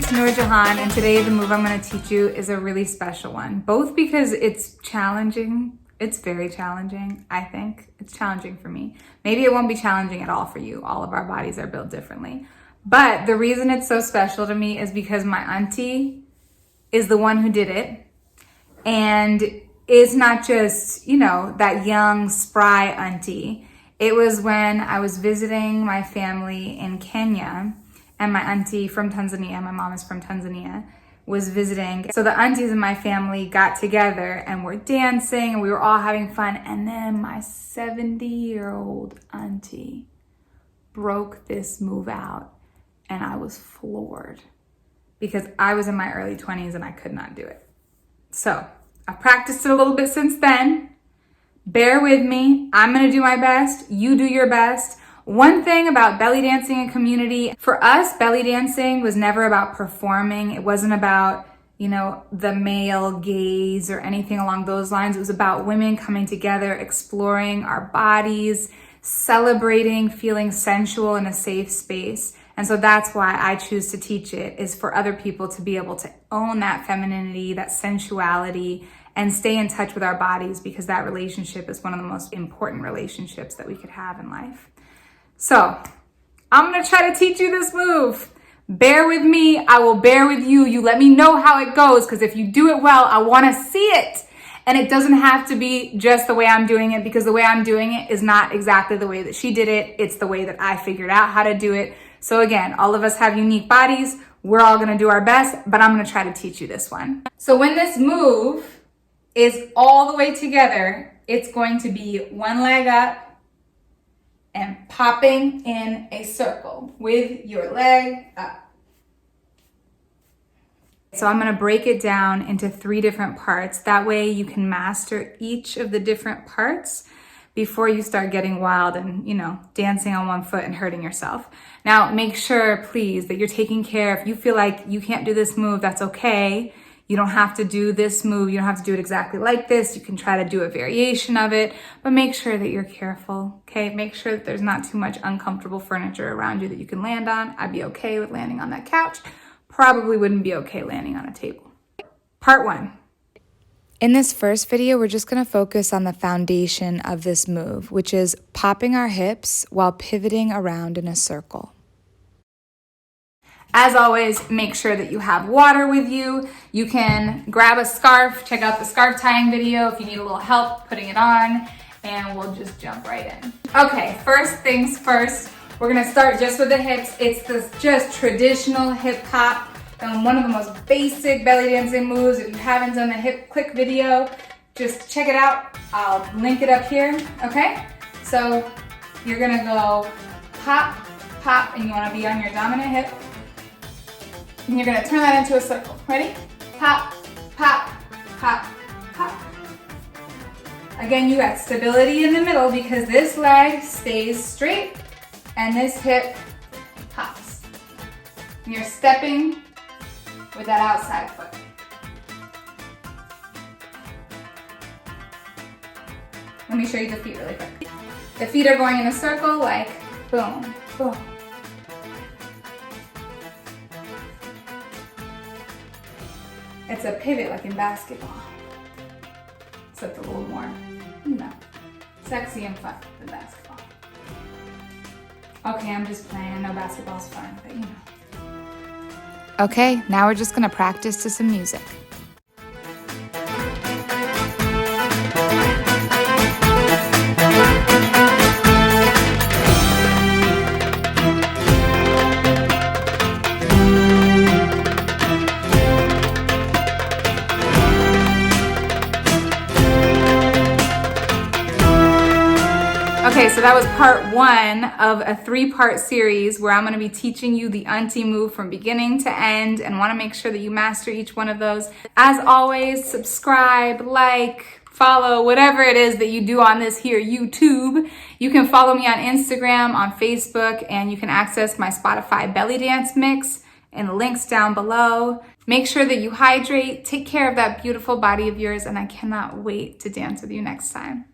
it's Nurjahan, and today the move I'm going to teach you is a really special one, both because it's challenging. It's very challenging, I think. It's challenging for me. Maybe it won't be challenging at all for you. All of our bodies are built differently. But the reason it's so special to me is because my auntie is the one who did it. And it's not just, that young, spry auntie. It was when I was visiting my family in Kenya, and my auntie from Tanzania, my mom is from Tanzania, was visiting. So the aunties in my family got together and were dancing and we were all having fun. And then my 70-year-old auntie broke this move out and I was floored because I was in my early 20s and I could not do it. So I've practiced it a little bit since then. Bear with me. I'm gonna do my best. You do your best. One thing about belly dancing and community, for us, belly dancing was never about performing. It wasn't about, the male gaze or anything along those lines. It was about women coming together, exploring our bodies, celebrating, feeling sensual in a safe space. And so that's why I choose to teach it, is for other people to be able to own that femininity, that sensuality, and stay in touch with our bodies, because that relationship is one of the most important relationships that we could have in life. So I'm gonna try to teach you this move. Bear with me, I will bear with you. You let me know how it goes, because if you do it well, I wanna see it. And it doesn't have to be just the way I'm doing it, because the way I'm doing it is not exactly the way that she did it. It's the way that I figured out how to do it. So again, all of us have unique bodies. We're all gonna do our best, but I'm gonna try to teach you this one. So when this move is all the way together, it's going to be one leg up and popping in a circle with your leg up. So I'm gonna break it down into 3 different parts. That way you can master each of the different parts before you start getting wild and, dancing on one foot and hurting yourself. Now, make sure, please, that you're taking care. If you feel like you can't do this move, that's okay. You don't have to do this move. You don't have to do it exactly like this. You can try to do a variation of it, but make sure that you're careful, okay? Make sure that there's not too much uncomfortable furniture around you that you can land on. I'd be okay with landing on that couch. Probably wouldn't be okay landing on a table. Part 1. In this first video, we're just gonna focus on the foundation of this move, which is popping our hips while pivoting around in a circle. As always, make sure that you have water with you. You can grab a scarf, check out the scarf tying video if you need a little help putting it on, and we'll just jump right in. Okay, first things first, we're gonna start just with the hips. It's this just traditional hip hop, and one of the most basic belly dancing moves. If you haven't done the hip click video, just check it out. I'll link it up here, okay? So you're gonna go pop, pop, and you wanna be on your dominant hip. And you're gonna turn that into a circle. Ready? Pop, pop, pop, pop. Again, you got stability in the middle because this leg stays straight and this hip pops. And you're stepping with that outside foot. Let me show you the feet really quick. The feet are going in a circle like boom, boom. It's a pivot like in basketball, except a little more, sexy and fun than basketball. Okay, I'm just playing. I know basketball's fun, but Okay, now we're just gonna practice to some music. Okay, so that was part 1 of a 3-part series where I'm going to be teaching you the auntie move from beginning to end, and want to make sure that you master each one of those. As always, subscribe, like, follow, whatever it is that you do on this here YouTube. You can follow me on Instagram, on Facebook, and you can access my Spotify belly dance mix and the links down below. Make sure that you hydrate, take care of that beautiful body of yours, and I cannot wait to dance with you next time.